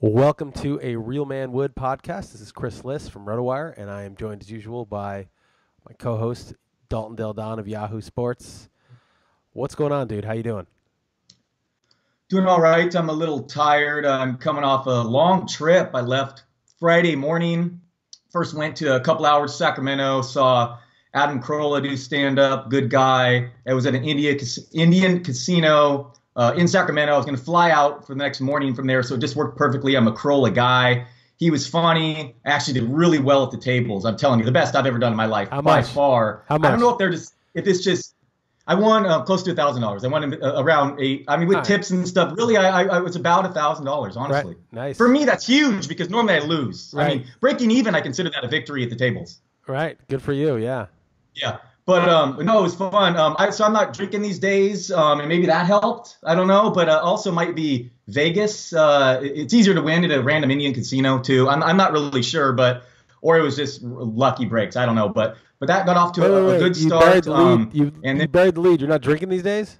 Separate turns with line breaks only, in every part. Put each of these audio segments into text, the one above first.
Welcome to a Real Man Wood podcast. This is Chris Liss from RotoWire, and I am joined as usual by my co-host Dalton Del Don of Yahoo Sports. What's going on, dude? How you doing?
Doing all right. I'm a little tired. I'm coming off a long trip. I left Friday morning. First went to a couple hours Sacramento, saw Adam Carolla do stand-up, good guy. It was at an Indian casino in Sacramento. I was going to fly out for the next morning from there, so it just worked perfectly. I'm a Carolla guy. He was funny. Actually did really well at the tables. I'm telling you, the best I've ever done in my life by far.
How much?
I don't know if it's just. I won close to $1,000. I won around $8. I mean, with tips and stuff. Really, I was about $1,000, honestly.
Right. Nice.
For me, that's huge because normally I lose.
Right.
I mean, breaking even, I consider that a victory at the tables.
Right. Good for you. Yeah.
Yeah. But no, it was fun. So I'm not drinking these days, and maybe that helped. I don't know, but also might be Vegas. It's easier to win at a random Indian casino too. I'm not really sure, or it was just lucky breaks. I don't know, but that got off to a good start.
You buried the lead. You're not drinking these days?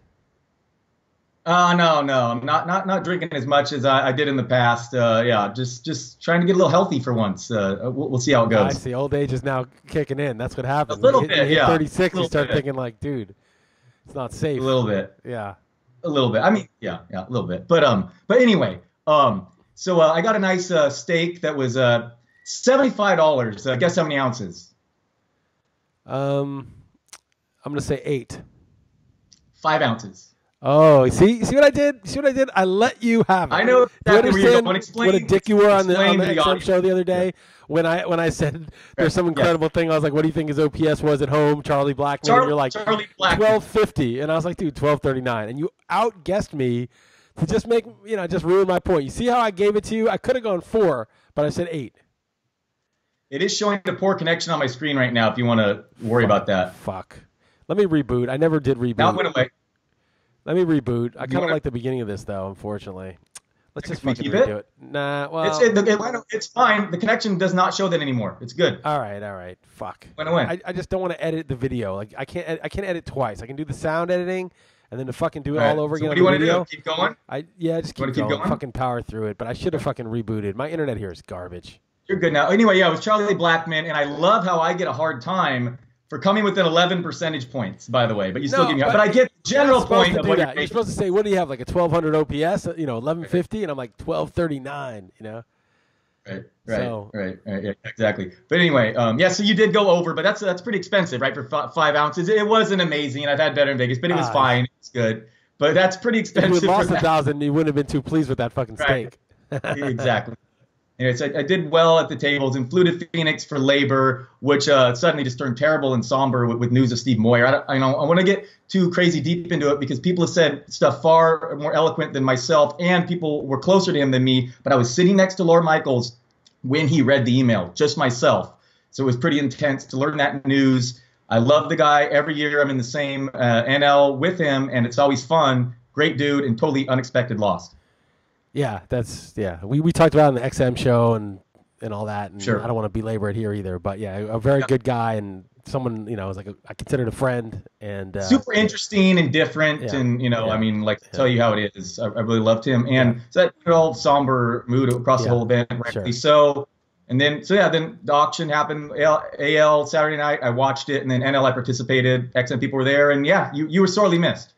No, I'm not drinking as much as I did in the past. Yeah, just trying to get a little healthy for once. We'll see how it goes.
I see. Old age is now kicking in. That's what happens.
A little bit, yeah.
36, you start thinking like, dude, it's not safe.
A little bit.
Yeah.
A little bit. I mean, yeah, a little bit. But anyway, so I got a nice steak that was $75. Guess how many ounces?
I'm gonna say 8.
5 ounces.
Oh, see what I did? See what I did? I let you have it.
I know exactly where you're going. Explain
what a dick you were on the XM
audience.
show the other day. Yeah. When I said there's some incredible thing. I was like, what do you think his OPS was at home? Charlie Blackman. And you're like, 1250. And I was like, dude, 1239. And you outguessed me to just just ruin my point. You see how I gave it to you? I could have gone 4, but I said 8.
It is showing a poor connection on my screen right now if you want to worry about that.
Fuck. Let me reboot. I never did reboot.
Now it went away.
Let me reboot. I kind of like the beginning of this, though, unfortunately. Let's just fucking redo it. Nah, well.
It's fine. The connection does not show that anymore. It's good.
All right. Fuck.
Went away.
I just don't want to edit the video. Like, I can't edit twice. I can do the sound editing and then to fucking do it all over again.
What do you want to do? Keep going?
Just keep going. Fucking power through it. But I should have fucking rebooted. My internet here is garbage.
You're good now. Anyway, yeah, it was Charlie Blackman, and I love how I get a hard time for coming within 11 percentage points, by the way. But you still give me. But I get the general point of what
you're supposed to say. What do you have, like a 1200 OPS? 1150, and I'm like 1239.
Right, yeah, exactly. But anyway, so you did go over, but that's pretty expensive, right? For 5 ounces, it wasn't amazing. I've had better in Vegas, but it was fine. It's good, but that's pretty expensive.
If you lost 1,000, you wouldn't have been too pleased with that fucking steak.
Exactly. So I did well at the tables and flew to Phoenix for LABR, which suddenly just turned terrible and somber with news of Steve Moyer. I want to get too crazy deep into it because people have said stuff far more eloquent than myself, and people were closer to him than me. But I was sitting next to Lord Michaels when he read the email, just myself. So it was pretty intense to learn that news. I love the guy. Every year I'm in the same NL with him, and it's always fun. Great dude, and totally unexpected loss.
Yeah, we talked about it on the XM show and all that, and
sure.
I don't want to belabor it here either, but yeah, a very good guy and someone was like I considered a friend and
super interesting and different, and I mean, like to tell you how it is. I really loved him, and so that whole somber mood across the whole event, rightly so. And then then the auction happened. AL Saturday night, I watched it, and then NL I participated. XM people were there, and you were sorely missed.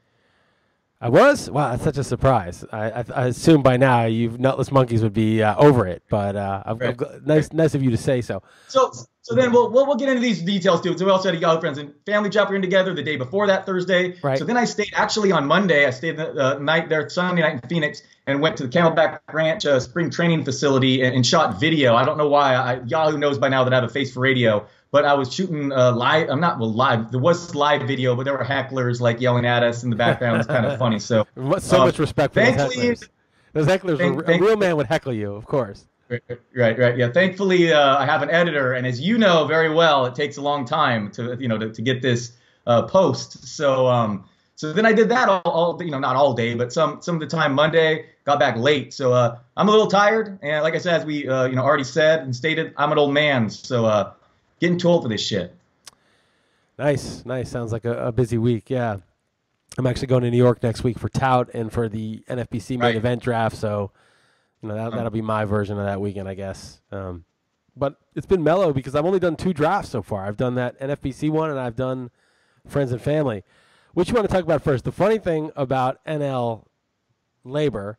I was? Wow, that's such a surprise. I assume by now you Nutless Monkeys would be over it, but nice of you to say so.
So then we'll get into these details too. So we also had Yahoo friends and family jumping in together the day before that Thursday.
Right.
So then I stayed actually on Monday. I stayed the night there, Sunday night in Phoenix, and went to the Camelback Ranch spring training facility and shot video. I don't know why. Yahoo knows by now that I have a face for radio. But I was shooting live. I'm not live. There was live video, but there were hecklers like yelling at us in the background. It was kind of funny. So
much respect for those hecklers. Those hecklers, a real man would heckle you, of course.
Right. Yeah. Thankfully, I have an editor, and as you know very well, it takes a long time to get this post. So then I did that all not all day, but some of the time. Monday, got back late, so I'm a little tired. And like I said, as we already said and stated, I'm an old man, so. Getting too old for this shit.
Nice. Sounds like a busy week. Yeah. I'm actually going to New York next week for Tout and for the NFBC main event draft. So that'll be my version of that weekend, I guess. But it's been mellow because I've only done 2 drafts so far. I've done that NFBC one, and I've done friends and family. Which you want to talk about first? The funny thing about NL LABR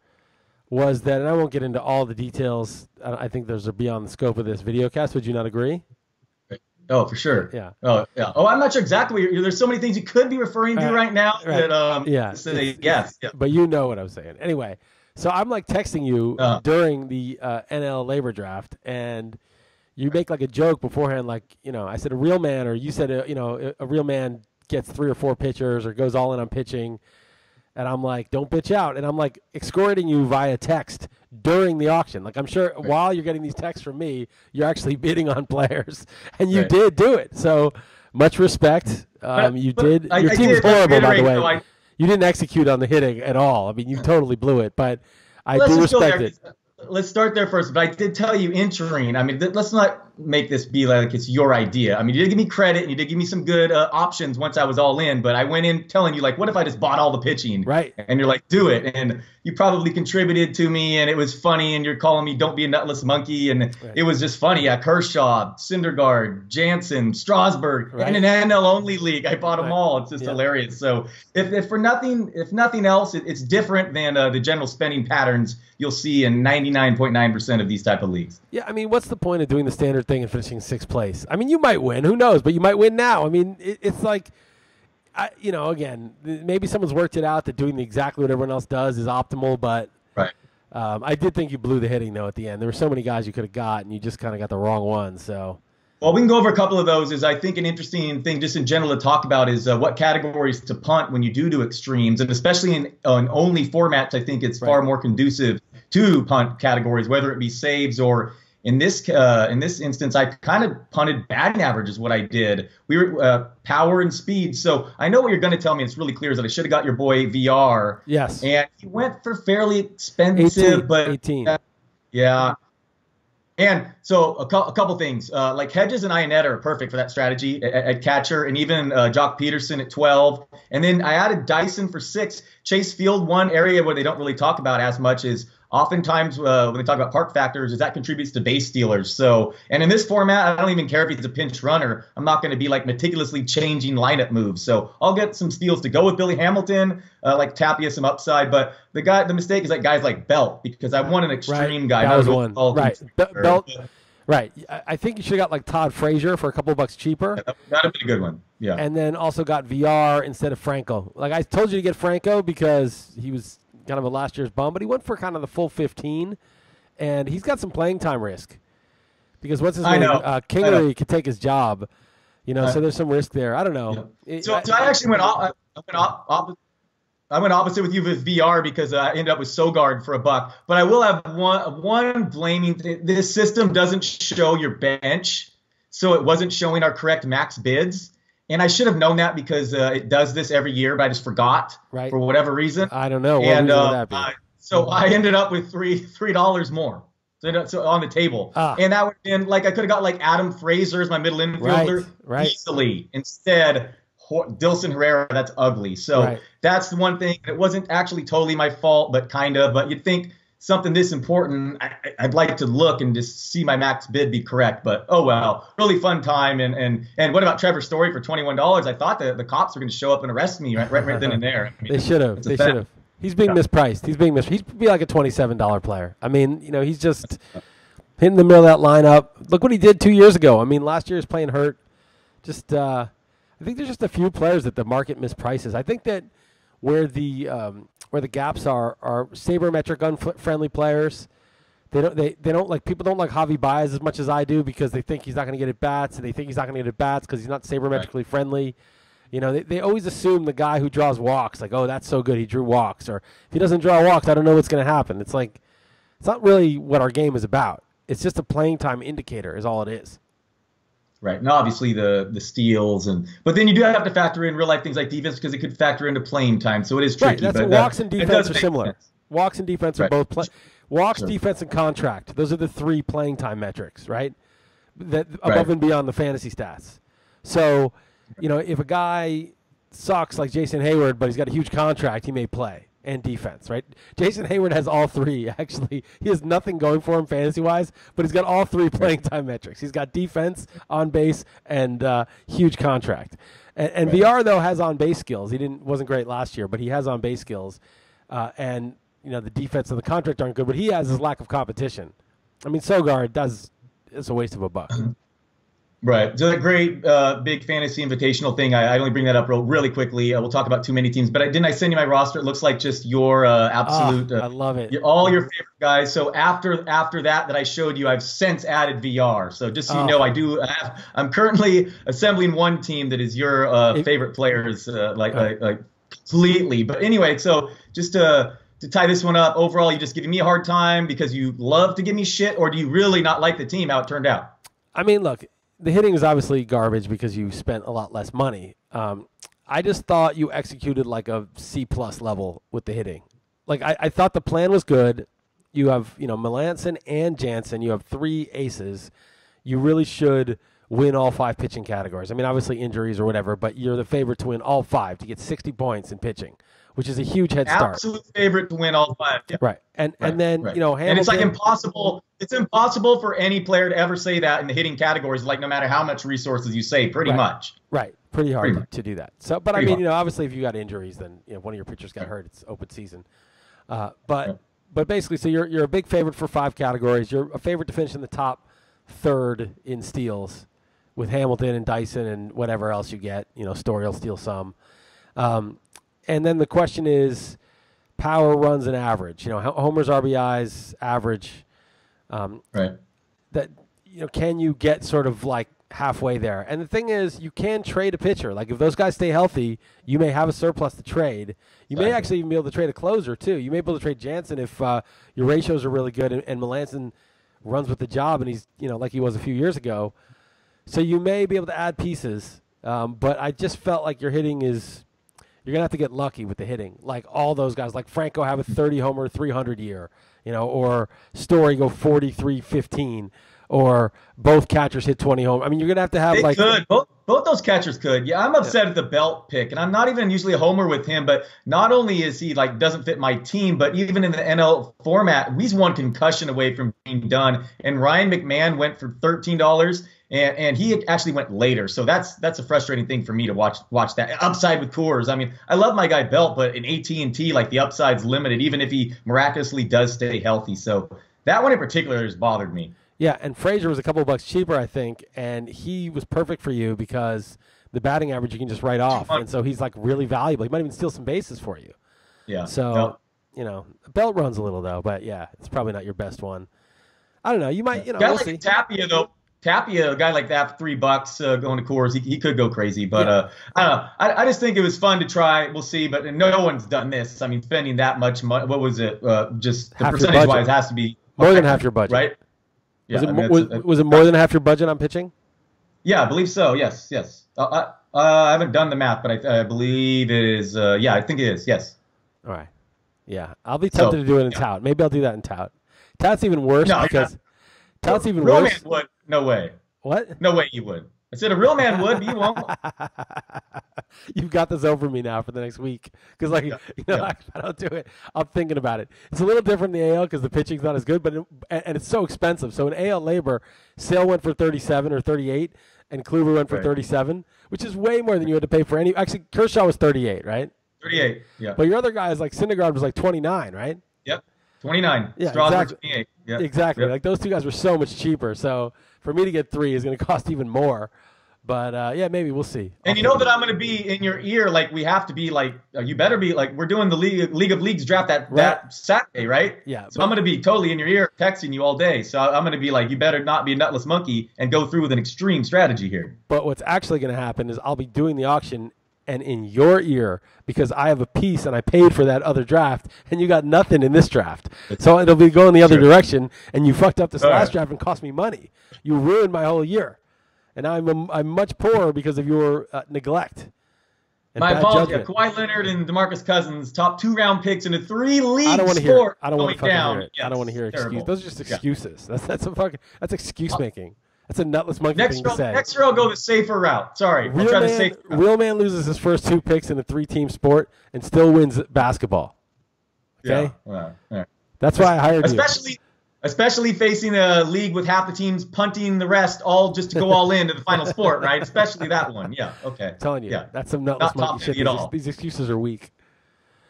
was that, and I won't get into all the details. I think those are beyond the scope of this video cast. Would you not agree?
Oh, for sure.
Yeah.
Oh, yeah. Oh, I'm not sure exactly what there's so many things you could be referring to right now.
Right.
That,
yes. Yeah. But you know what I'm saying. Anyway, so I'm like texting you during the NL LABR draft, and you make like a joke beforehand, like, I said a real man, or you said, a real man gets 3 or 4 pitchers or goes all in on pitching. And I'm like, don't bitch out. And I'm like escorting you via text during the auction. Like, I'm sure while you're getting these texts from me, you're actually bidding on players. And you did do it. So much respect. You did. Your team was horrible, by the way. You didn't execute on the hitting at all. I mean, you totally blew it. But I do respect it.
Let's start there first. But I did tell you entering. I mean, let's not make this be like it's your idea. I mean, you did give me credit, and you did give me some good options once I was all in. But I went in telling you, like, what if I just bought all the pitching?
Right.
And you're like, do it. And you probably contributed to me, and it was funny. And you're calling me, don't be a nutless monkey. And it was just funny. Yeah, Kershaw, Syndergaard, Jansen, Strasburg, and in an NL only league, I bought them all. It's just hilarious. So if nothing else, it's different than the general spending patterns you'll see in 99.9% of these type of leagues.
Yeah, I mean, what's the point of doing the standard thing and finishing 6th place? I mean, you might win. Who knows? But you might win now. I mean, it's like, again, maybe someone's worked it out that doing exactly what everyone else does is optimal. But I did think you blew the hitting, though, at the end. There were so many guys you could have got, and you just kind of got the wrong one. So.
Well, we can go over a couple of those. I think an interesting thing just in general to talk about is what categories to punt when you do extremes. And especially in only formats, I think it's far more conducive to punt categories, whether it be saves or in this instance, I kind of punted batting average is what I did. We were power and speed. So I know what you're going to tell me. It's really clear is that I should have got your boy VR.
Yes.
And he went for fairly expensive,
18.
Yeah. And so a couple things, like Hedges and Ionetta are perfect for that strategy at catcher, and even Jock Peterson at 12. And then I added Dyson for 6. Chase Field, one area where they don't really talk about as much is oftentimes when they talk about park factors is that contributes to base stealers. So, and in this format, I don't even care if he's a pinch runner. I'm not going to be like meticulously changing lineup moves. So I'll get some steals to go with Billy Hamilton, like Tapia, some upside. But the mistake is like guys like Belt, because I want an extreme guy.
That was one. Belt. Right. I think you should have got like Todd Frazier for a couple bucks cheaper.
Yeah, that would be a good one. Yeah.
And then also got VR instead of Franco. Like I told you to get Franco because he was kind of a last year's bum, but he went for kind of the full 15, and he's got some playing time risk because what's his name? Kingery could take his job, so there's some risk there. I don't know.
Yeah. So I actually went I went opposite with you with VR because I ended up with Sogard for $1. But I will have one blaming. This system doesn't show your bench, so it wasn't showing our correct max bids. And I should have known that because it does this every year, but I just forgot for whatever reason.
I don't know. What reason would that be?
So I ended up with $3 more so on the table. And that would have been like I could have got like Adam Fraser as my middle infielder easily. Instead, Dilson Herrera, that's ugly. So that's the one thing. It wasn't actually totally my fault, but kind of. But you'd think something this important, I'd like to look and just see my max bid be correct. But oh well, really fun time. And what about Trevor Story for $21? I thought the cops were going to show up and arrest me right then and there. I mean,
they should have. They should have. He's being mispriced. He'd be like a $27 player. I mean, he's just hitting the middle of that lineup. Look what he did 2 years ago. I mean, last year he was playing hurt. Just I think there's just a few players that the market misprices. I think that where the gaps are sabermetric unfriendly players. They don't like people don't like Javi Baez as much as I do because they think he's not going to get at bats, and they think he's not going to get at bats because he's not sabermetrically friendly. They always assume the guy who draws walks, like, oh, that's so good, he drew walks, or if he doesn't draw walks, I don't know what's going to happen. It's like it's not really what our game is about. It's just a playing time indicator, is all it is.
Right. And obviously the steals but then you do have to factor in real life things like defense because it could factor into playing time. So it is tricky.
Right. Walks and defense are similar. Sense. Walks and defense are both walks, defense, and contract. Those are the 3 playing time metrics, right? That above and beyond the fantasy stats. So, if a guy sucks like Jason Hayward, but he's got a huge contract, he may play. and defense, right? Jason Hayward has all three, actually. He has nothing going for him fantasy-wise, but he's got all three playing time metrics. He's got defense, on base, and huge contract. And VR, though, has on-base skills. He wasn't great last year, but he has on-base skills. And, the defense and the contract aren't good, but he has his lack of competition. I mean, Sogard it's a waste of a buck.
Right. So a great big fantasy invitational thing. I only bring that up really quickly. We'll talk about too many teams, but didn't I send you my roster? It looks like just your absolute.
I love it.
All your favorite guys. So after that I showed you, I've since added VR. So just so you know, I'm currently assembling one team that is your favorite players, like completely. But anyway, so just to tie this one up, overall, you just giving me a hard time because you love to give me shit, or do you really not like the team, how it turned out?
I mean, look. The hitting is obviously garbage because you spent a lot less money. I just thought you executed like a C+ level with the hitting. Like I thought the plan was good. You have Melanson and Jansen. You have 3 aces. You really should win all 5 pitching categories. I mean, obviously injuries or whatever, but you're the favorite to win all 5 to get 60 points in pitching, which is a huge head start.
Absolute favorite to win all 5. Yeah.
Right. And then Hamilton,
and it's like impossible. It's impossible for any player to ever say that in the hitting categories, like no matter how much resources you say, pretty much.
Right. Pretty hard to do that. So, but I mean, obviously if you got injuries, then one of your pitchers got hurt, it's open season. But basically, so you're a big favorite for 5 categories. You're a favorite to finish in the top third in steals with Hamilton and Dyson and whatever else you get. Story will steal some. And then the question is power, runs, and average. Homers, RBIs, average. That can you get sort of like halfway there? And the thing is, you can trade a pitcher. Like if those guys stay healthy, you may have a surplus to trade. You may actually even be able to trade a closer too. You may be able to trade Jansen if your ratios are really good and Melanson runs with the job and he's like he was a few years ago. So you may be able to add pieces. But I just felt like your hitting is. You're going to have to get lucky with the hitting. Like all those guys, like Franco have a 30-homer, 300 year, or Story go 43-15, or both catchers hit 20 home. I mean, you're going to have
they could. Both those catchers could. Yeah, I'm upset at the Belt pick, and I'm not even usually a homer with him, but not only is he doesn't fit my team, but even in the NL format, he's one concussion away from being done. And Ryan McMahon went for $13. And he actually went later, so that's a frustrating thing for me to watch that upside with Coors. I mean, I love my guy Belt, but in AT&T, the upside's limited, even if he miraculously does stay healthy. So that one in particular has bothered me.
Yeah, and Frazier was a couple of bucks cheaper, I think, and he was perfect for you because the batting average you can just write off, and so he's really valuable. He might even steal some bases for you.
Yeah.
So Belt runs a little though, but yeah, it's probably not your best one. I don't know. You might, we'll see.
Tapia though. Tapia, a guy like that for $3 going to Coors, he could go crazy. But I don't know. I just think it was fun to try. We'll see. But no one's done this. I mean, spending that much money. What was it? Just the percentage-wise has to be
more than half your budget,
right?
Yeah, was it more than half your budget on pitching?
Yeah, I believe so. Yes. I haven't done the math, but I believe it is. Yeah, I think it is. Yes.
All right. Yeah, I'll be tempted to do it in Tout. Maybe I'll do that in Tout. Tout's even worse because Tout's even
worse. Real
man
would. No way.
What?
No way you would. I said a real man would, but you won't.
You've got this over me now for the next week because, if I don't do it, I'm thinking about it. It's a little different in the AL because the pitching's not as good, but and it's so expensive. So in AL LABR, Sale went for 37 or 38, and Kluber went for 37, which is way more than you had to pay for any. Actually, Kershaw was 38, right?
38. Yeah.
But your other guys like Syndergaard was 29, right?
Yep. 29.
Yeah,
Strasburg,
exactly.
28. Yeah.
Exactly.
Yep.
Those two guys were so much cheaper. So for me to get 3 is going to cost even more. But, maybe we'll see.
And you know that I'm going to be in your ear we have to be you better be we're doing the League of Leagues draft that Saturday, right?
Yeah.
So I'm going to be totally in your ear texting you all day. So I'm going to be you better not be a nutless monkey and go through with an extreme strategy here.
But what's actually going to happen is I'll be doing the auction and in your ear because I have a piece and I paid for that other draft and you got nothing in this draft. So it'll be going the other direction and you fucked up this last draft and cost me money. You ruined my whole year. And I'm much poorer because of your neglect.
My apologies. Yeah, Kawhi Leonard and DeMarcus Cousins, top 2-round picks in a 3-league sport.
I don't want to
hear it.
I don't want to hear excuses. Those are just excuses.
Yeah.
That's excuse making. That's a nutless monkey thing to say.
Next year I'll go the safer route. Sorry. I'll try the safer route.
Real man loses his first 2 picks in a 3-team sport and still wins basketball. Okay?
Yeah.
That's why I hired you.
Especially facing a league with half the teams punting the rest all just to go all into the final sport, right? Especially that one. Yeah, okay.
I'm telling you.
Yeah.
That's some nutless monkey shit.
At all.
These excuses are weak.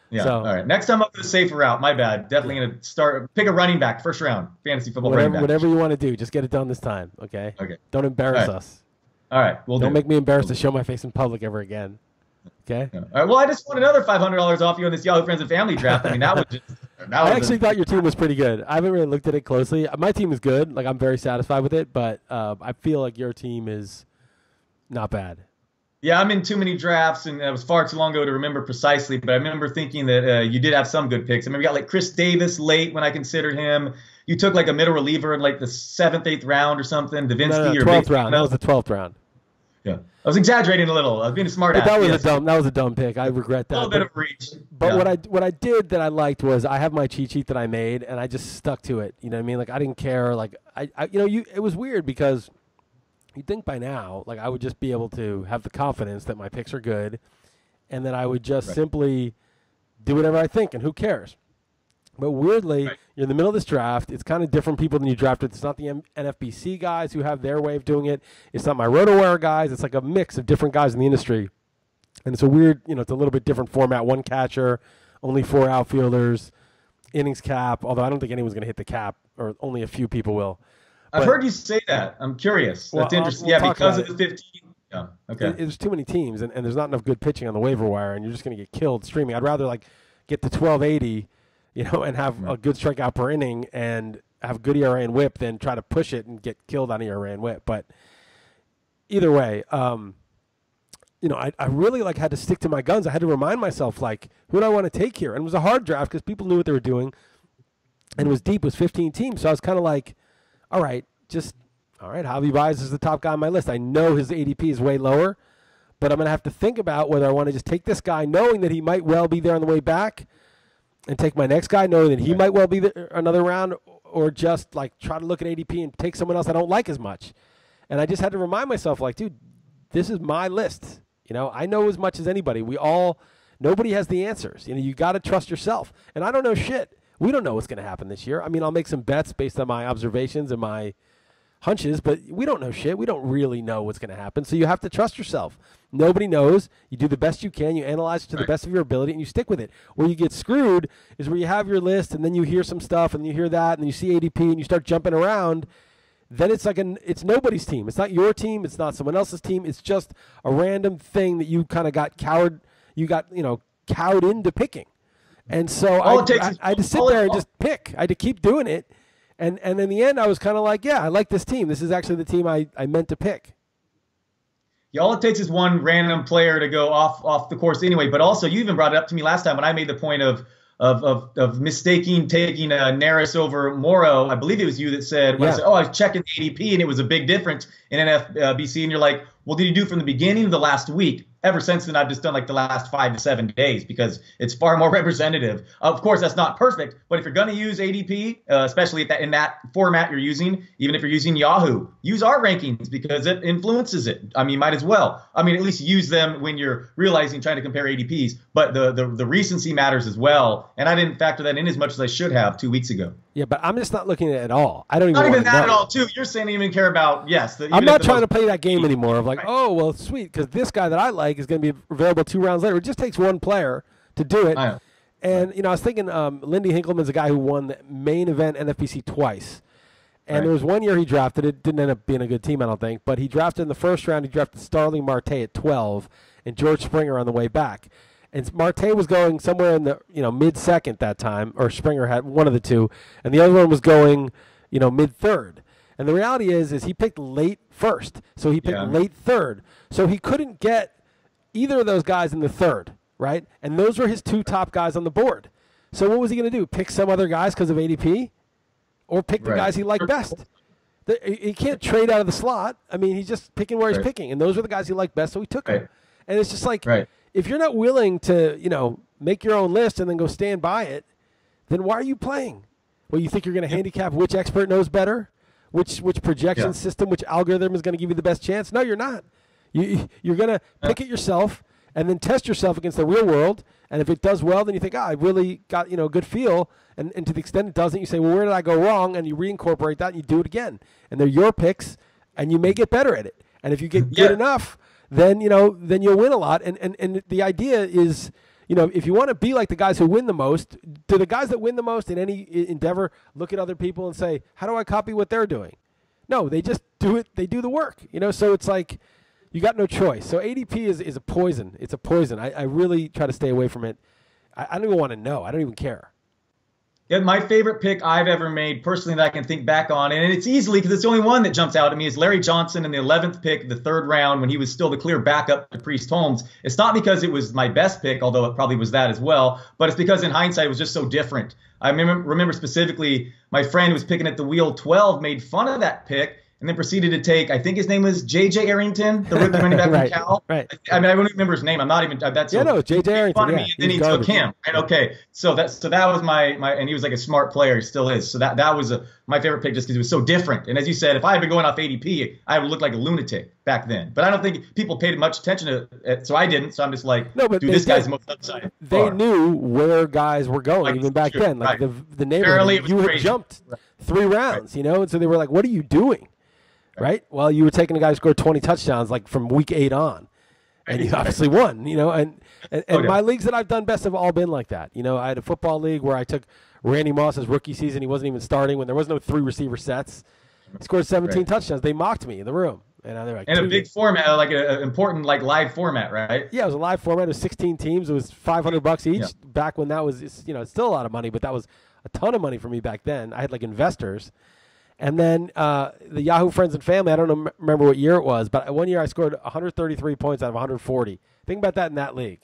Yeah. So, all right. Next time up with a safer route. My bad. Definitely going to pick a running back, first round, fantasy football running back.
Whatever you want to do. Just get it done this time, okay?
Okay.
Don't embarrass us.
All right.
Don't make me embarrassed to show my face in public ever again. Okay.
Yeah. All right. Well, I just want another $500 off you on this Yahoo Friends and Family draft. I mean, that was just.
I actually thought your team was pretty good. I haven't really looked at it closely. My team is good. Like, I'm very satisfied with it, but I feel like your team is not bad.
Yeah, I'm in too many drafts, and it was far too long ago to remember precisely. But I remember thinking that you did have some good picks. I remember you got like Chris Davis late when I considered him. You took like a middle reliever in like the 7th, 8th round or something. Davinsky or
12th round. That was the 12th round.
Yeah, I was exaggerating a little. I was being a smart ass.
That was a dumb pick. I regret that.
A little bit of reach.
But what I did that I liked was I have my cheat sheet that I made, and I just stuck to it. You know what I mean? Like, I didn't care. Like, it was weird because you'd think by now, like, I would just be able to have the confidence that my picks are good, and that I would just simply do whatever I think, and who cares? But weirdly, you're in the middle of this draft. It's kind of different people than you drafted. It's not the NFBC guys who have their way of doing it. It's not my RotoWire guys. It's like a mix of different guys in the industry. And it's a weird, it's a little bit different format. One catcher, only 4 outfielders, innings cap, although I don't think anyone's going to hit the cap, or only a few people will.
I've heard you say that. I'm curious. That's interesting. Because of the 15. Yeah, okay.
There's too many teams, and there's not enough good pitching on the waiver wire, and you're just going to get killed streaming. I'd rather, like, get to 1280, and have a good strikeout per inning and have good ERA and whip than try to push it and get killed on ERA and whip. But either way, I really had to stick to my guns. I had to remind myself, like, who do I want to take here? And it was a hard draft because people knew what they were doing, and it was deep. It was 15 teams. So I was kind of like, all right, Javi Baez is the top guy on my list. I know his ADP is way lower, but I'm going to have to think about whether I want to just take this guy knowing that he might well be there on the way back, and take my next guy knowing that he might well be there another round, or just like try to look at ADP and take someone else I don't like as much. And I just had to remind myself, like, dude, this is my list. I know as much as anybody. Nobody has the answers. You got to trust yourself. And I don't know shit. We don't know what's going to happen this year. I mean, I'll make some bets based on my observations and my hunches, but we don't know shit. We don't really know what's going to happen. So you have to trust yourself. Nobody knows. You do the best you can. You analyze it to the best of your ability, and you stick with it. Where you get screwed is where you have your list, and then you hear some stuff, and you hear that, and you see ADP, and you start jumping around. Then it's like it's nobody's team. It's not your team. It's not someone else's team. It's just a random thing that you kind of got cowed. You got cowed into picking. And so I had to sit there and just pick. I had to keep doing it. And in the end, I was kind of like, yeah, I like this team. This is actually the team I meant to pick.
Yeah, all it takes is one random player to go off the course anyway. But also, you even brought it up to me last time when I made the point of taking Neris over Morrow. I believe it was you that said, I said, I was checking the ADP, and it was a big difference in NFBC. And you're like, well, did you do from the beginning of the last week? Ever since then, I've just done like the last 5 to 7 days because it's far more representative. Of course, that's not perfect, but if you're going to use ADP, especially in that format you're using, even if you're using Yahoo, use our rankings because it influences it. I mean, might as well. I mean, at least use them when you're trying to compare ADPs, but the recency matters as well. And I didn't factor that in as much as I should have 2 weeks ago.
Yeah, but I'm just not looking at it at all. I don't even
not even that
know.
at all, too. You're saying you even care about
I'm not trying to play that game anymore. Of like, oh well, sweet, because this guy that I like is going to be available 2 rounds later. It just takes one player to do it. And I was thinking, Lindy Hinkleman's a guy who won the main event NFBC twice. And there was one year he drafted it. Didn't end up being a good team, I don't think. But he drafted in the first round. He drafted Starling Marte at 12 and George Springer on the way back. And Marte was going somewhere in the mid-second that time, or Springer had one of the two, and the other one was going mid-third. And the reality is he picked late first, so he picked late third. So he couldn't get either of those guys in the third, right? And those were his 2 top guys on the board. So what was he going to do? Pick some other guys because of ADP, or pick the guys he liked best? He can't trade out of the slot. I mean, he's just picking where he's picking, and those were the guys he liked best, so he took them. And it's just like. If you're not willing to, make your own list and then go stand by it, then why are you playing? Well, you think you're going to handicap which expert knows better, which projection system, which algorithm is going to give you the best chance? No, you're not. You're going to pick it yourself, and then test yourself against the real world. And if it does well, then you think, I really got, a good feel. And to the extent it doesn't, you say, well, where did I go wrong? And you reincorporate that and you do it again. And they're your picks, and you may get better at it. And if you get good enough, then, then you'll win a lot. And the idea is, if you want to be like the guys who win the most, do the guys that win the most in any endeavor look at other people and say, how do I copy what they're doing? No, they just do it. They do the work, so it's like you got no choice. So ADP is a poison. It's a poison. I really try to stay away from it. I don't even want to know. I don't even care.
Yeah, my favorite pick I've ever made personally that I can think back on, and it's easily because it's the only one that jumps out at me, is Larry Johnson in the 11th pick, the 3rd round, when he was still the clear backup to Priest Holmes. It's not because it was my best pick, although it probably was that as well, but it's because in hindsight it was just so different. I remember specifically my friend who was picking at the wheel 12 made fun of that pick and then proceeded to take, I think his name was J.J. Arrington, the rookie running back from Cal.
Right.
I mean, I don't remember his name. I'm not even. That's
J.J. Arrington.
Me, and then he took him. Right. Okay. So that was my, and he was like a smart player. He still is. So that was my favorite pick just because it was so different. And as you said, if I had been going off ADP, I would look like a lunatic back then. But I don't think people paid much attention to it, so I didn't. So I'm just like, dude, this guy's most upside.
They knew where guys were going even back then. Like the neighborhood, you had jumped 3 rounds, and so they were like, what are you doing? Right. Well, you were taking a guy who scored 20 touchdowns like from week 8 on, and you obviously won. And my leagues that I've done best have all been like that. I had a football league where I took Randy Moss's rookie season. He wasn't even starting when there was no 3 receiver sets. He scored 17 touchdowns. They mocked me in the room, and they're like,
a big format, like an important live format, right?
Yeah, it was a live format. It was 16 teams. It was $500 each. Back when that was, it's still a lot of money, but that was a ton of money for me back then. I had like investors. And then the Yahoo Friends and Family, I don't remember what year it was, but one year I scored 133 points out of 140. Think about that in that league.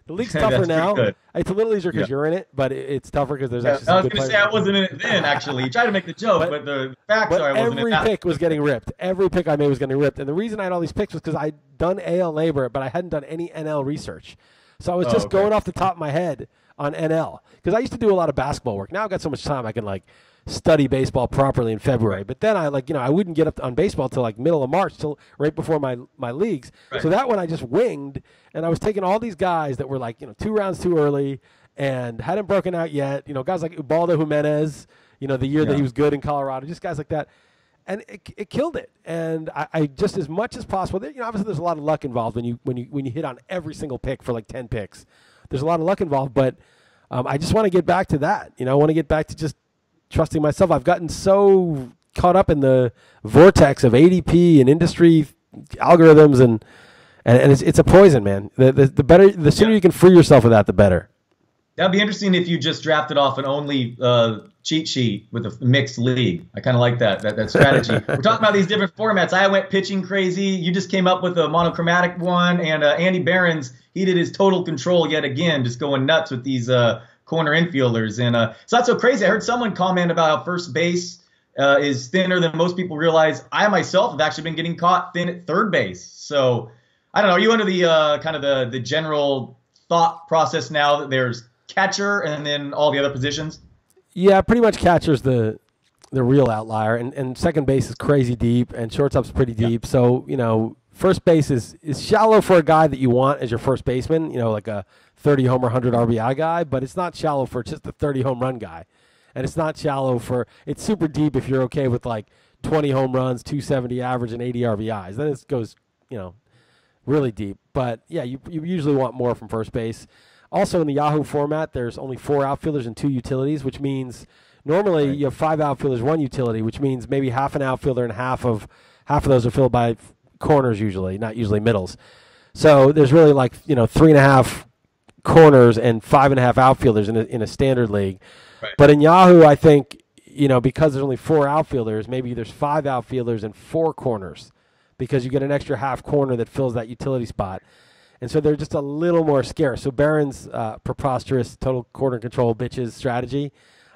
The league's tougher now. It's a little easier because you're in it, but it's tougher because there's actually some good players.
I was going to say I wasn't in it then, actually. You tried to make the joke, but the facts are I wasn't in it.
Every pick was getting ripped. Every pick I made was getting ripped. And the reason I had all these picks was because I'd done AL LABR, but I hadn't done any NL research. So I was just going off the top of my head on NL. Because I used to do a lot of basketball work. Now I've got so much time I can, study baseball properly in February. But then I wouldn't get up on baseball till middle of March, till right before my leagues. Right. So that one I just winged, and I was taking all these guys that were 2 rounds too early and hadn't broken out yet. Guys like Ubaldo Jimenez, the year that he was good in Colorado, just guys like that. And it killed it. And I just as much as possible. Obviously there's a lot of luck involved when you hit on every single pick for 10 picks. There's a lot of luck involved, but I just want to get back to that. I want to get back to just trusting myself. I've gotten so caught up in the vortex of ADP and industry algorithms, and it's a poison, man. The sooner you can free yourself of that, the better.
That'd be interesting if you just drafted off an only cheat sheet with a mixed league. I kind of like that strategy. We're talking about these different formats. I went pitching crazy. You just came up with a monochromatic one, and Andy Behrens, he did his total control yet again, just going nuts with these corner infielders. And it's not so crazy. I heard someone comment about how first base is thinner than most people realize. I myself have actually been getting caught thin at third base. So I don't know. Are you under the kind of the general thought process now that there's catcher and then all the other positions?
Yeah, pretty much catcher's the real outlier, and second base is crazy deep, and shortstop's pretty deep. So first base is shallow for a guy that you want as your first baseman, like a 30 homer, 100 RBI guy, but it's not shallow for just a 30 home run guy. And it's not shallow it's super deep if you're okay with 20 home runs, 270 average, and 80 RBIs. Then it goes, really deep. But yeah, you usually want more from first base. Also in the Yahoo format, there's only 4 outfielders and 2 utilities, which means normally you have 5 outfielders, 1 utility, which means maybe half an outfielder and half of those are filled by corners usually, not usually middles. So there's really 3.5 corners and 5.5 outfielders in a standard league. Right. But in Yahoo, I think, because there's only 4 outfielders, maybe there's 5 outfielders and 4 corners because you get an extra half corner that fills that utility spot. And so they're just a little more scarce. So Barron's preposterous total corner control bitches strategy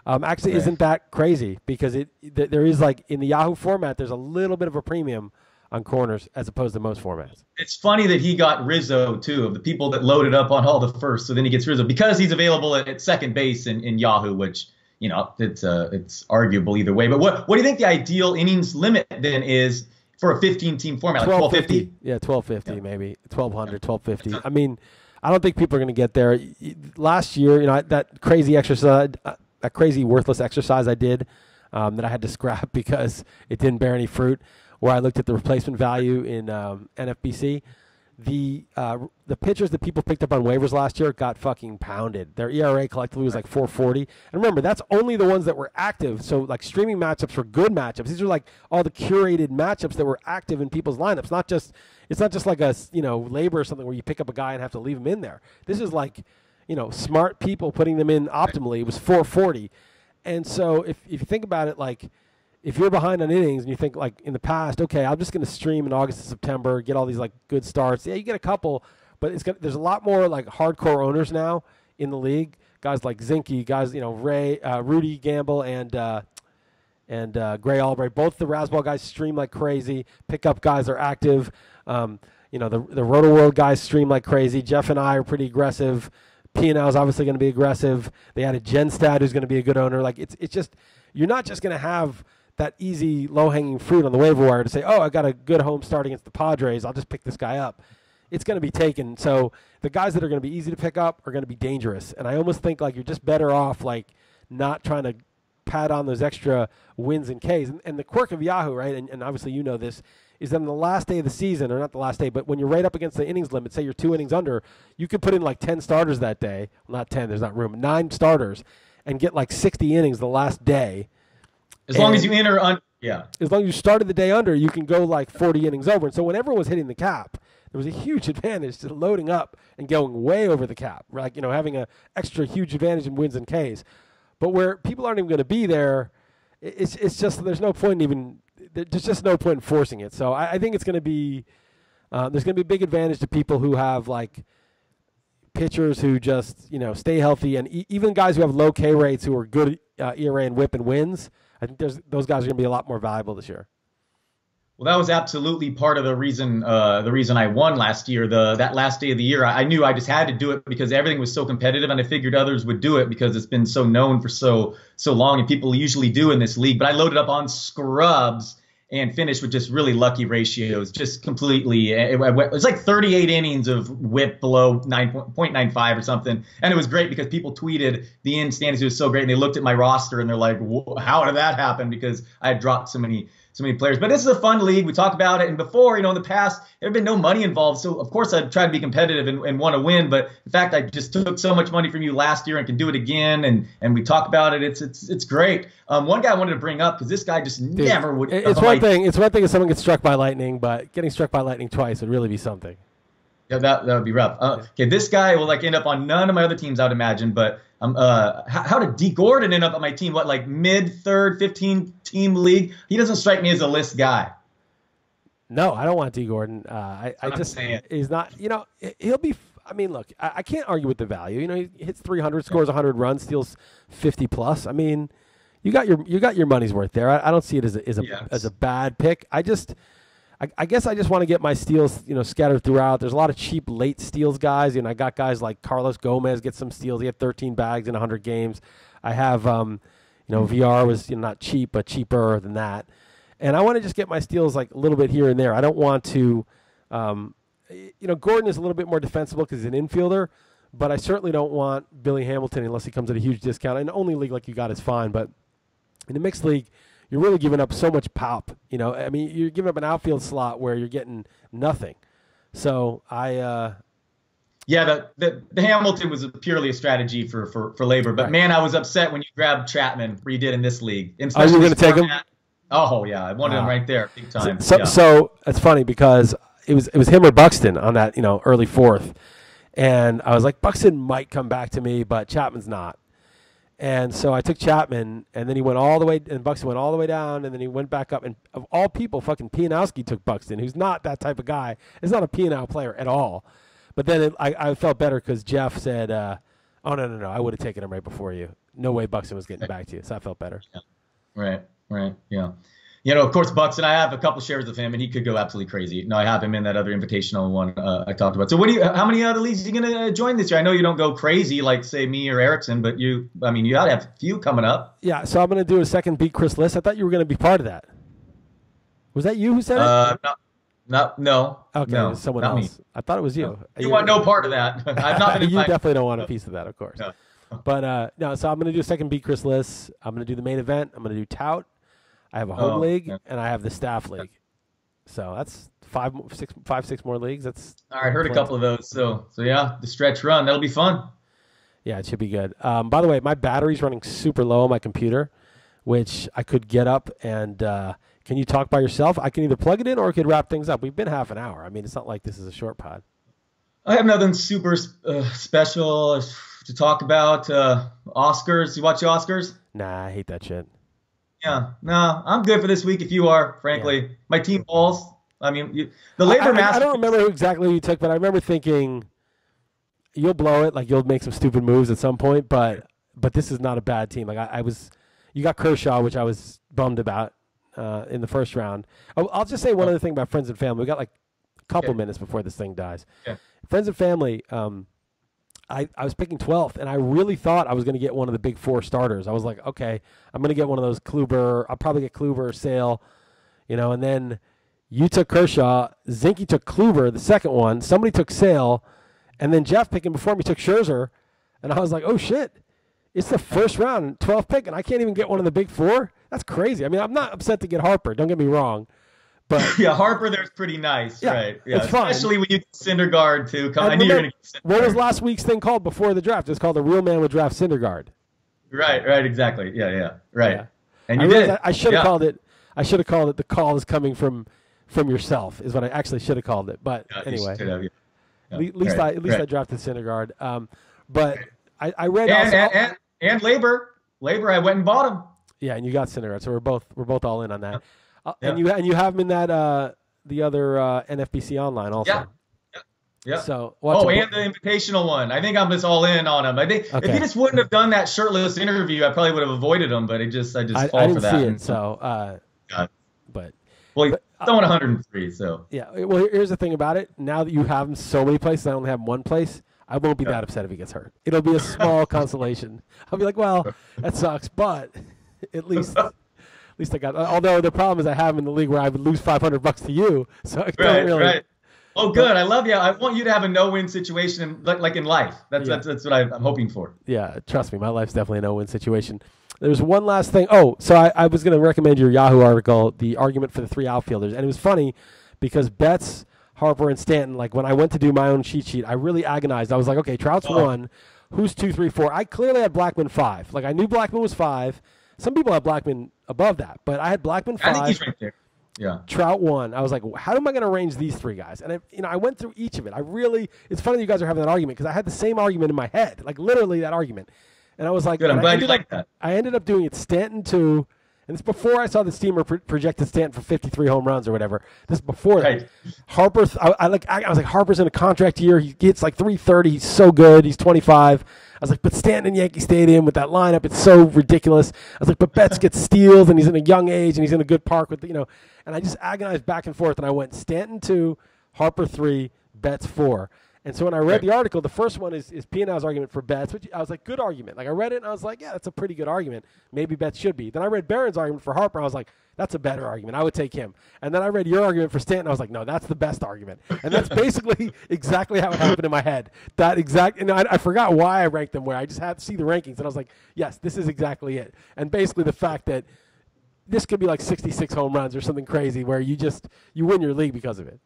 actually isn't that crazy because there is in the Yahoo format, there's a little bit of a premium on corners as opposed to most formats. It's
funny that he got Rizzo too, of the people that loaded up on all the first. So then he gets Rizzo because he's available at second base in Yahoo, which it's arguable either way. But what do you think the ideal innings limit then is for a 15-team format, like 1250?
Yeah, 1250 maybe, 1200, 1250. I mean, I don't think people are going to get there. Last year, that crazy exercise, that crazy worthless exercise I did that I had to scrap because it didn't bear any fruit, where I looked at the replacement value in NFBC. The pitchers that people picked up on waivers last year got fucking pounded. Their ERA collectively was like 4.40. And remember, that's only the ones that were active. So like streaming matchups were good matchups. These are like all the curated matchups that were active in people's lineups. It's not just like a LABR or something where you pick up a guy and have to leave him in there. This is like smart people putting them in optimally. It was 4.40. And so if you think about it, like, if you're behind on innings and you think like in the past, okay, I'm just going to stream in August and September, get all these like good starts. Yeah, you get a couple, but there's a lot more like hardcore owners now in the league. Guys like Zinke, guys, Rudy Gamble and Gray Albright. Both the Rasball guys stream like crazy. Pickup guys are active. The RotoWire guys stream like crazy. Jeff and I are pretty aggressive. P&L is obviously going to be aggressive. They added Genstad, who's going to be a good owner. Like it's just, you're not just going to have that easy low-hanging fruit on the waiver wire to say, oh, I got a good home start against the Padres, I'll just pick this guy up. It's going to be taken. So the guys that are going to be easy to pick up are going to be dangerous. And I almost think like you're just better off like not trying to pad on those extra wins and Ks. And the quirk of Yahoo, right, and obviously you know this, is that on the last day of the season, or not the last day, but when you're right up against the innings limit, say you're 2 innings under, you could put in like 10 starters that day. Well, not 10, there's not room. 9 starters and get like 60 innings the last day.
As long as you enter on, yeah.
As long as you started the day under, you can go like 40 innings over. And so when everyone was hitting the cap, there was a huge advantage to loading up and going way over the cap, like having an extra huge advantage in wins and Ks. But where people aren't even going to be there, it's just there's no point in forcing it. So I think it's going to be there's going to be a big advantage to people who have like pitchers who just stay healthy, and even guys who have low K rates who are good ERA and WHIP and wins. I think those guys are going to be a lot more valuable this year.
Well, that was absolutely part of the reason I won last year. That last day of the year, I knew I just had to do it because everything was so competitive, and I figured others would do it because it's been so known for so long, and people usually do in this league. But I loaded up on scrubs and finished with just really lucky ratios, just completely. It was like 38 innings of WHIP below 9.95 or something, and it was great because people tweeted the in standings. It was so great, and they looked at my roster and they're like, "How did that happen?" Because I had dropped so many players. But this is a fun league. We talk about it. And before, in the past, there had been no money involved. So, of course, I'd try to be competitive and want to win. But, in fact, I just took so much money from you last year and can do it again. And we talk about it. It's great. One guy I wanted to bring up because this guy just never would.
It's one thing if someone gets struck by lightning, but getting struck by lightning twice would really be something.
Yeah, that would be rough. Okay, this guy will end up on none of my other teams, I would imagine. But how did D. Gordon end up on my team? What, like mid-third, 15-team league? He doesn't strike me as a list guy.
No, I don't want D. Gordon. He's not. He'll be. I mean, look, I can't argue with the value. He hits 300, scores 100 runs, steals 50 plus. I mean, you got your money's worth there. I don't see it as a bad pick. I guess I just want to get my steals, scattered throughout. There's a lot of cheap late steals guys. I got guys like Carlos Gomez get some steals. He had 13 bags in 100 games. I have, VR was not cheap, but cheaper than that. And I want to just get my steals like a little bit here and there. I don't want to, Gordon is a little bit more defensible because he's an infielder, but I certainly don't want Billy Hamilton unless he comes at a huge discount. In the only league like you got is fine, but in a mixed league, you're really giving up so much pop. I mean, you're giving up an outfield slot where you're getting nothing. So the
Hamilton was purely a strategy for LABR. But, man, I was upset when you grabbed Chapman, where you did in this league.
You were going to take him?
Oh, yeah. I wanted him right there, big time.
So it's funny because it was him or Buxton on that, early fourth. And I was like, Buxton might come back to me, but Chapman's not. And so I took Chapman, and then he went all the way, and Buxton went all the way down, and then he went back up. And of all people, fucking Pianowski took Buxton, who's not that type of guy. He's not a Pianow player at all. But then I felt better because Jeff said, oh, no, I would have taken him right before you. No way Buxton was getting back to you, so I felt better.
Yeah. Right, yeah. Of course, Buxton, I have a couple shares of him, and he could go absolutely crazy. No, I have him in that other invitational one I talked about. So how many other leagues are you going to join this year? I know you don't go crazy like, say, me or Erickson, but you got to have a few coming up.
Yeah, so I'm going to do a second Beat Chris list. I thought you were going to be part of that. Was that you who said it?
No.
Okay,
no,
it was someone
not
else.
Me.
I thought it was you.
No. You want no part of that. I've not been
You definitely don't want a piece of that, of course.
No.
But no, so I'm going to do second beat Chris Liss. I'm going to do the main event. I'm going to do Tout. I have a home league, and I have the staff league. So that's five, six more leagues. That's
all right. Heard a couple of those. So yeah, the stretch run, that'll be fun.
Yeah, it should be good. By the way, my battery's running super low on my computer, which I could get up and can you talk by yourself? I can either plug it in or I could wrap things up. We've been half an hour. I mean, it's not like this is a short pod.
I have nothing super special to talk about. Oscars. You watch the Oscars?
Nah, I hate that shit.
Yeah, no, I'm good for this week if you are, frankly. Yeah. My team balls. I mean, the LABR Masters.
I don't remember exactly who you took, but I remember thinking you'll blow it, like you'll make some stupid moves at some point, but this is not a bad team. Like you got Kershaw, which I was bummed about in the first round. I'll just say one other thing about friends and family. We got like a couple minutes before this thing dies.
Yeah.
Friends and family, I was picking 12th, and I really thought I was going to get one of the big four starters. I was like, okay, I'm going to get one of those Kluber. I'll probably get Kluber or Sale, and then you took Kershaw. Zinke took Kluber, the second one. Somebody took Sale, and then Jeff picking before me took Scherzer, and I was like, oh, shit. It's the first round, 12th pick, and I can't even get one of the big four? That's crazy. I mean, I'm not upset to get Harper. Don't get me wrong. But
yeah, Harper there's pretty nice, right? Yeah,
it's fine.
Especially when you get Syndergaard too. I knew you were going to get Syndergaard.
What was last week's thing called before the draft? It's called The Real Man Would Draft Syndergaard.
Right, exactly. Yeah, right.
Yeah.
And you did.
I should have called it. I should have called it. The call is coming from yourself. Is what I actually should have called it. But anyway, at least I drafted Syndergaard. But I read
and LABR. I went and bought him.
Yeah, and you got Syndergaard, so we're both all in on that. And you have him in that the other NFBC online also.
Yeah.
So
and the invitational one. I think I'm just all in on him. I think if he just wouldn't have done that shirtless interview, I probably would have avoided him. But I just fall for that.
I didn't see it. So, but
he's throwing 103. So
yeah. Well, here's the thing about it. Now that you have him so many places, I only have him one place. I won't be that upset if he gets hurt. It'll be a small consolation. I'll be like, well, that sucks, but at least I got. Although the problem is I have him in the league where I would lose $500 to you, so I don't really.
Right. Oh, good. I love you. I want you to have a no-win situation, like in life. That's what I'm hoping for.
Yeah, trust me, my life's definitely a no-win situation. There's one last thing. Oh, so I was going to recommend your Yahoo article, the argument for the three outfielders, and it was funny because Betts, Harper, and Stanton. Like when I went to do my own cheat sheet, I really agonized. I was like, okay, Trout's 1. Who's 2, 3, 4? I clearly had Blackman 5. Like I knew Blackman was 5. Some people have Blackman above that, but I had Blackman 5.
I think he's right there. Yeah.
Trout 1. I was like, how am I going to arrange these three guys? And I went through each of it. It's funny that you guys are having that argument because I had the same argument in my head, like literally that argument. And I was like,
good. I'm glad you like that.
I ended up doing it Stanton 2. And it's before I saw the Steamer projected Stanton for 53 home runs or whatever. This is before that. Harper, I was like, Harper's in a contract year. He gets like 330. He's so good. He's 25. I was like, but Stanton in Yankee Stadium with that lineup, it's so ridiculous. I was like, but Betts gets steals and he's in a young age and he's in a good park with, and I just agonized back and forth and I went Stanton 2, Harper 3, Betts 4. And so when I read the article, the first one is P&L's argument for Betts, which I was like, good argument. Like I read it and I was like, yeah, that's a pretty good argument. Maybe Betts should be. Then I read Barron's argument for Harper. I was like, that's a better argument. I would take him. And then I read your argument for Stanton. I was like, no, that's the best argument. And that's basically exactly how it happened in my head. And I forgot why I ranked them where. I just had to see the rankings. And I was like, yes, this is exactly it. And basically the fact that this could be like 66 home runs or something crazy where you win your league because of it.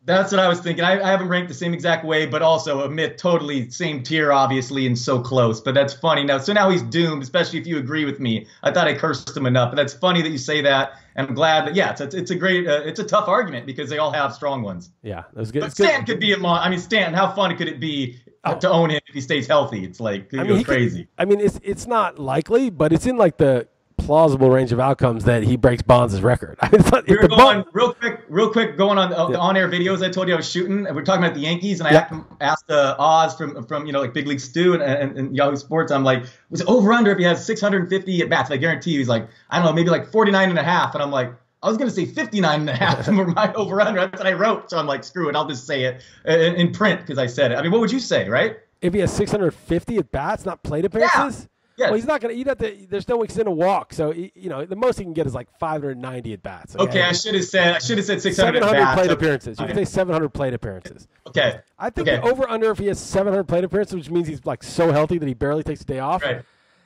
That's what I was thinking. I haven't ranked the same exact way, but also admit totally same tier, obviously, and so close. But that's funny. Now he's doomed, especially if you agree with me. I thought I cursed him enough, but that's funny that you say that. And I'm glad that, it's a great, it's a tough argument because they all have strong ones.
Yeah, that was good.
But Stanton could be Stanton, how fun could it be to own him if he stays healthy? It's like, he goes crazy.
It's not likely, but it's in like the plausible range of outcomes that he breaks Bonds' record.
We were going real quick going on the on-air videos I told you I was shooting. And we're talking about the Yankees, and I asked Oz from like Big League Stu and Yahoo Sports. I'm like, was it over under if he has 650 at bats? I guarantee you, he's like, I don't know, maybe like 49.5. And I'm like, I was gonna say 59.5 for my over under. That's what I wrote. So I'm like, screw it, I'll just say it in print because I said it. What would you say, right?
If he has 650 at bats, not plate appearances?
Yes.
Well, he's not going to. There's no extent to walk. So the most he can get is like 590 at bats.
Okay, I should have said 600
700
at bats.
plate appearances. You can say 700 plate appearances.
Okay.
I think the over/under if he has 700 plate appearances, which means he's like so healthy that he barely takes a day off,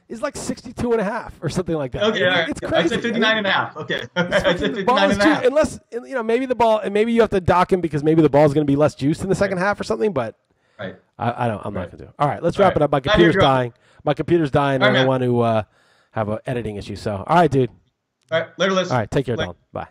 is like 62.5 or something like that.
Okay, all right.
It's crazy.
I said 59.5. Okay. I said 59.5.
Unless maybe the ball, and maybe you have to dock him because maybe the ball is going to be less juiced in the second half or something. But I'm not going to do it. All right, let's wrap it up. My computer's dying. And I don't want to have an editing issue. So, all right, dude.
All right, later, Liz.
All right, take care, Don. Bye.